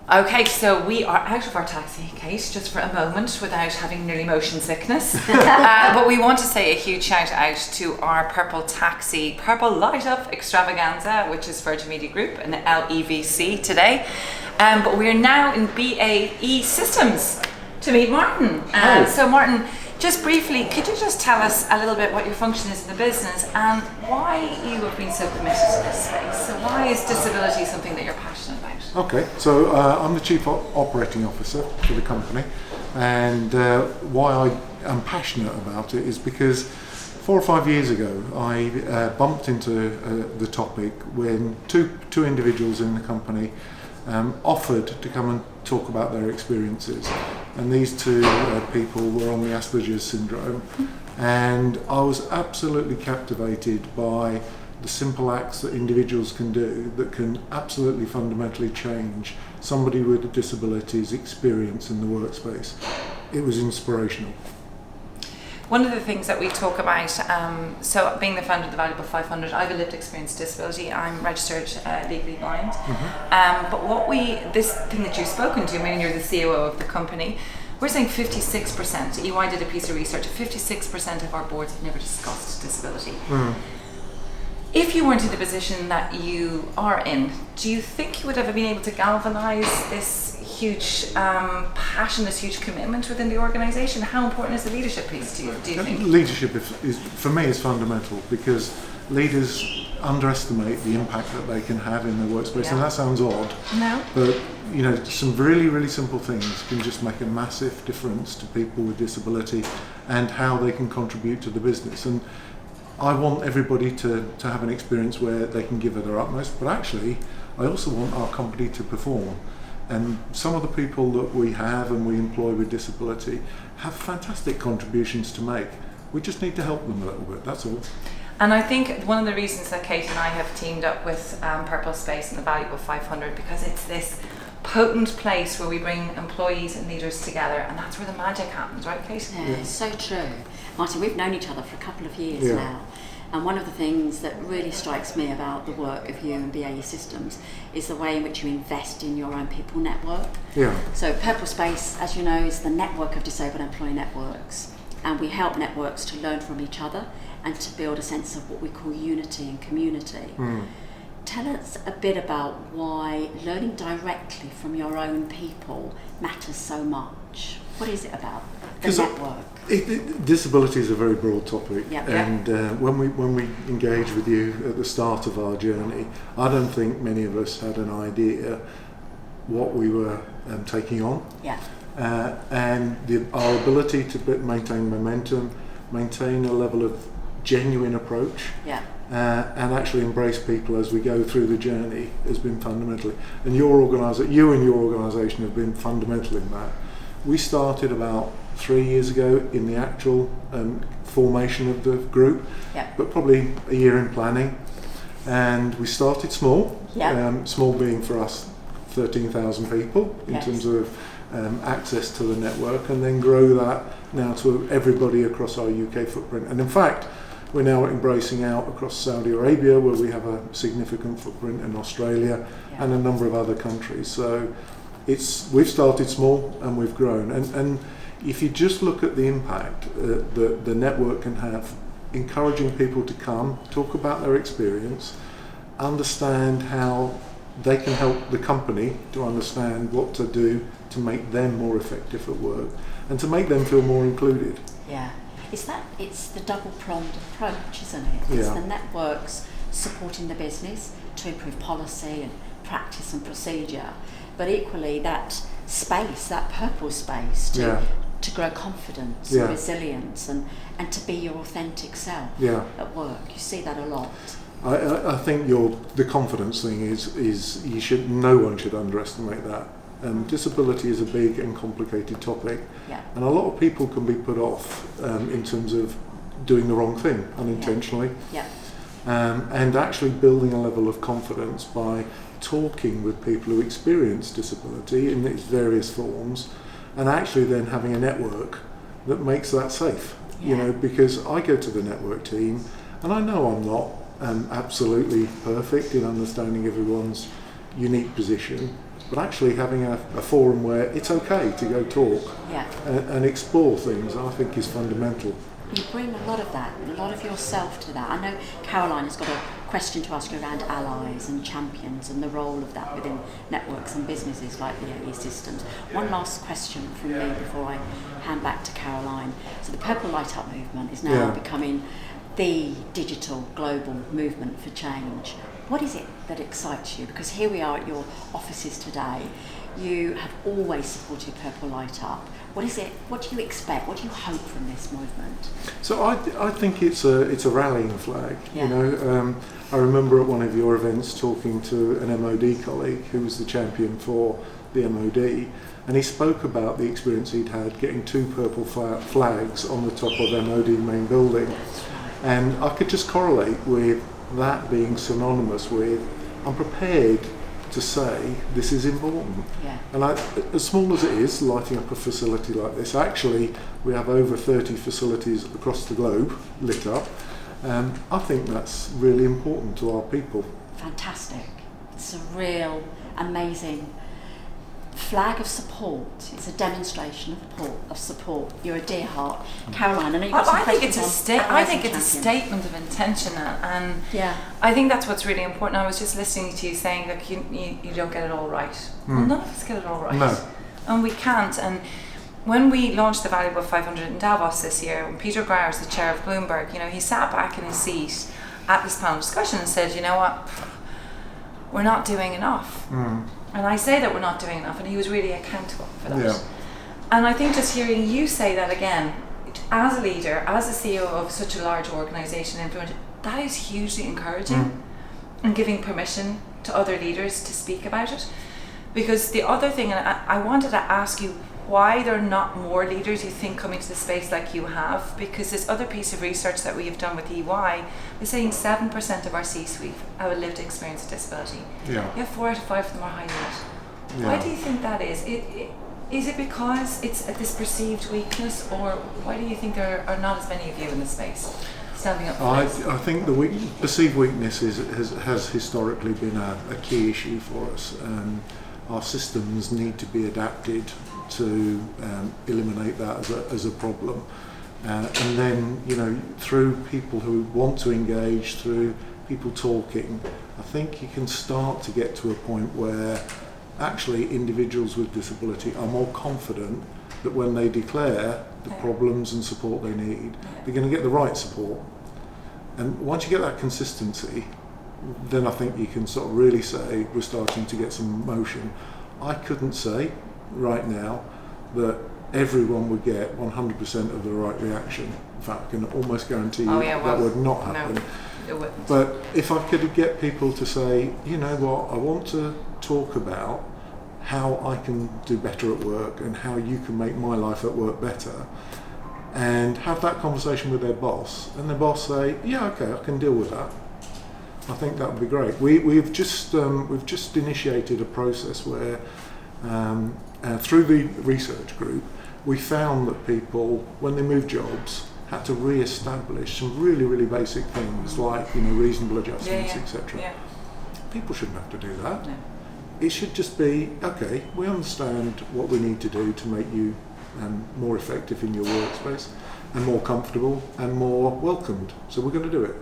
Okay, so we are out of our taxi, Kate, just for a moment without having nearly motion sickness. But we want to say a huge shout out to our Purple Taxi, Purple Light Up Extravaganza, which is Virgin Media Group and LEVC today. But we're now in BAE Systems to meet Martin. So Martin, just briefly, could you just tell us a little bit what your function is in the business and why you have been so committed to this space? So why is disability something that you're passionate about? Okay, so I'm the Chief Operating Officer for the company, and why I am passionate about it is because 4 or 5 years ago I bumped into the topic when two individuals in the company offered to come and talk about their experiences, and these two people were on the Asperger's syndrome, and I was absolutely captivated by the simple acts that individuals can do that can absolutely fundamentally change somebody with a disability's experience in the workspace. It was inspirational. One of the things that we talk about, so being the founder of the Valuable 500, I have a lived experience disability. I'm registered legally blind. But this thing that you've spoken to, I mean, you're the COO of the company, we're saying 56%, EY did a piece of research, 56% of our boards have never discussed disability. If you weren't in the position that you are in, do you think you would have been able to galvanise this huge passion, this huge commitment within the organisation? How important is the leadership piece to you, do you think? Leadership is for me, is fundamental, because leaders underestimate the impact that they can have in their workspace, and that sounds odd. No. But some really, really simple things can just make a massive difference to people with disability and how they can contribute to the business. And I want everybody to have an experience where they can give it their utmost, but actually I also want our company to perform. And some of the people that we have and we employ with disability have fantastic contributions to make. We just need to help them a little bit, that's all. And I think one of the reasons that Kate and I have teamed up with PurpleSpace and the Valuable 500, because it's this potent place where we bring employees and leaders together, and that's where the magic happens, right, Kate? Yeah, it's so true. Martin, we've known each other for a couple of years now, and one of the things that really strikes me about the work of you and BAE Systems is the way in which you invest in your own people network. So PurpleSpace, as you know, is the network of disabled employee networks, and we help networks to learn from each other and to build a sense of what we call unity and community. Tell us a bit about why learning directly from your own people matters so much. What is it about the network? Disability is a very broad topic, and when we engage with you at the start of our journey, I don't think many of us had an idea what we were taking on, and our ability to maintain momentum, maintain a level of genuine approach, and actually embrace people as we go through the journey has been fundamental. And you and your organisation have been fundamental in that. We started about 3 years ago in the actual formation of the group, but probably a year in planning. And we started small, small being for us 13,000 people in terms of access to the network, and then grow that now to everybody across our UK footprint. And in fact, we're now embracing out across Saudi Arabia, where we have a significant footprint, in Australia and a number of other countries. So we've started small and we've grown. And if you just look at the impact that the network can have, encouraging people to come, talk about their experience, understand how they can help the company to understand what to do to make them more effective at work and to make them feel more included. It's the double-pronged approach, isn't it? It's the networks supporting the business to improve policy and practice and procedure, but equally that space, that purple space to grow confidence and resilience and to be your authentic self at work. You see that a lot. I think the confidence thing is no one should underestimate that. Disability is a big and complicated topic, and a lot of people can be put off in terms of doing the wrong thing unintentionally, and actually building a level of confidence by talking with people who experience disability in its various forms, and actually then having a network that makes that safe. Because I go to the network team and I know I'm not absolutely perfect in understanding everyone's unique position, but actually having a forum where it's okay to go talk and explore things, I think is fundamental. You bring a lot of that, a lot of yourself to that. I know Caroline has got a question to ask you around allies and champions and the role of that within networks and businesses like BAE Systems. One last question from me before I hand back to Caroline. So the Purple Light Up movement is now becoming the digital global movement for change. What is it that excites you? Because here we are at your offices today. You have always supported Purple Light Up. What is it? What do you expect? What do you hope from this movement? So I think it's a rallying flag. You know, I remember at one of your events talking to an MOD colleague who was the champion for the MOD, and he spoke about the experience he'd had getting 2 purple flags on the top of MOD main building, and I could just correlate with that being synonymous with I'm prepared to say this is important. And as small as it is, lighting up a facility like this, actually we have over 30 facilities across the globe lit up. I think that's really important to our people. Fantastic. It's a real amazing flag of support. It's a demonstration of support. You're a dear heart. Caroline, I know you've got some questions on I think it's a statement of intention, and I think that's what's really important. I was just listening to you saying that you don't get it all right. Well, none of us get it all right. No. And we can't. And when we launched the Valuable 500 in Davos this year, when Peter Grauer was the chair of Bloomberg, you know, he sat back in his seat at this panel discussion and said, you know what, we're not doing enough. And I say that we're not doing enough, and he was really accountable for that. And I think just hearing you say that again, as a leader, as a CEO of such a large organisation, that is hugely encouraging and giving permission to other leaders to speak about it. Because the other thing, and I wanted to ask you why there are not more leaders you think coming to the space like you have, because this other piece of research that we have done with EY is saying 7% of our C-suite have a lived experience of disability. You have 4 out of 5 of them are high lit. Why do you think that is? Is it because it's this perceived weakness, or why do you think there are not as many of you in the space standing up for this? I think the perceived weakness has historically been a key issue for us. Our systems need to be adapted to eliminate that as a problem, and then, you know, through people who want to engage, through people talking, I think you can start to get to a point where actually individuals with disability are more confident that when they declare the problems and support they need, they're going to get the right support. And once you get that consistency, then I think you can sort of really say we're starting to get some motion. I couldn't say right now that everyone would get 100% of the right reaction. In fact, I can almost guarantee you that would not happen. No, it wouldn't. But if I could get people to say, you know what, I want to talk about how I can do better at work and how you can make my life at work better, and have that conversation with their boss, and their boss say, yeah, okay, I can deal with that, I think that would be great. We've just initiated a process where through the research group, we found that people, when they moved jobs, had to re-establish some really, really basic things like, you know, reasonable adjustments, etc. People shouldn't have to do that. No. It should just be, okay, we understand what we need to do to make you more effective in your workspace and more comfortable and more welcomed. So we're going to do it.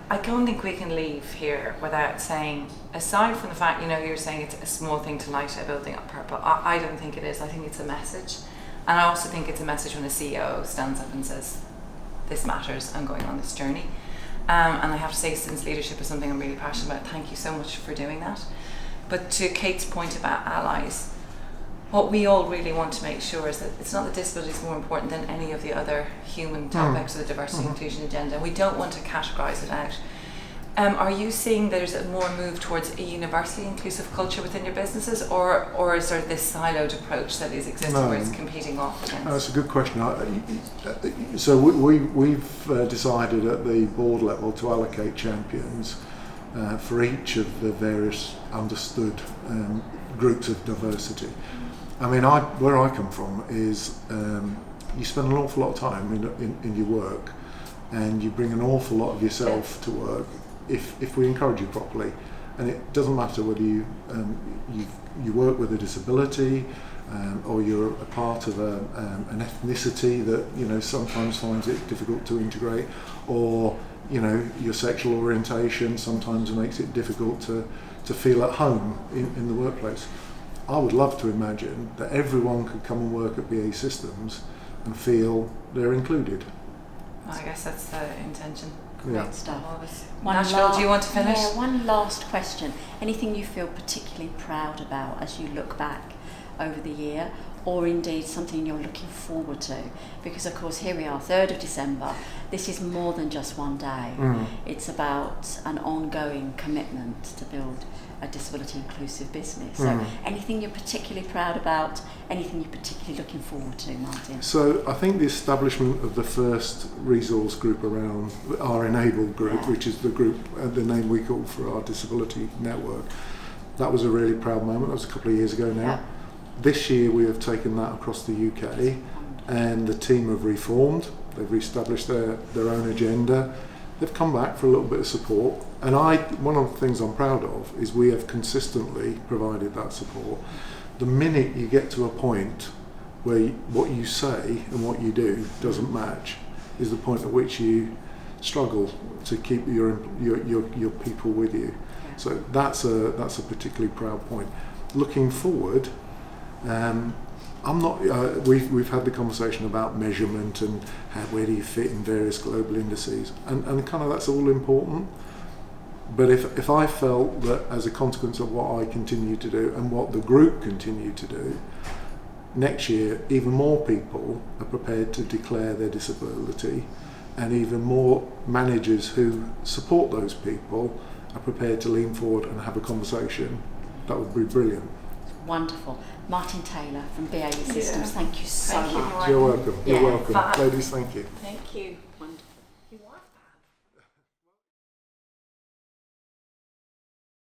I don't think we can leave here without saying, aside from the fact, you know, you're saying it's a small thing to light a building up purple. I don't think it is. I think it's a message. And I also think it's a message when a CEO stands up and says, this matters, I'm going on this journey. And I have to say, since leadership is something I'm really passionate about, thank you so much for doing that. But to Kate's point about allies, what we all really want to make sure is that it's not that disability is more important than any of the other human topics of the diversity inclusion agenda. We don't want to categorise it out. Are you seeing there's a more move towards a universally inclusive culture within your businesses, or is there this siloed approach that is existing where it's competing off against? That's a good question. So we've decided at the board level to allocate champions for each of the various understood groups of diversity. I mean, where I come from is you spend an awful lot of time in your work, and you bring an awful lot of yourself to work if we encourage you properly. And it doesn't matter whether you work with a disability, or you're a part of an ethnicity that sometimes finds it difficult to integrate, or your sexual orientation sometimes makes it difficult to feel at home in the workplace. I would love to imagine that everyone could come and work at BAE Systems and feel they're included. Well, I guess that's the intention. Great stuff. Nashville, do you want to finish? Yeah, one last question. Anything you feel particularly proud about as you look back over the year, or indeed something you're looking forward to? Because of course here we are, 3rd of December. This is more than just one day. It's about an ongoing commitment to build a disability inclusive business. So anything you're particularly proud about, anything you're particularly looking forward to, Martin? So I think the establishment of the first resource group around our Enable group, which is the group, the name we call for our disability network, that was a really proud moment. That was a couple of years ago now. This year we have taken that across the UK, and the team have reformed. They've re-established their own agenda. They've come back for a little bit of support, and one of the things I'm proud of is we have consistently provided that support. The minute you get to a point where what you say and what you do doesn't match is the point at which you struggle to keep your people with you. So that's a particularly proud point. Looking forward, I'm not. We've had the conversation about measurement and where do you fit in various global indices, and kind of that's all important. But if I felt that as a consequence of what I continue to do and what the group continue to do, next year even more people are prepared to declare their disability, and even more managers who support those people are prepared to lean forward and have a conversation, that would be brilliant. Wonderful. Martin Taylor from BAE Systems, thank you so much. You're welcome. You're welcome. Ladies, thank you. Thank you.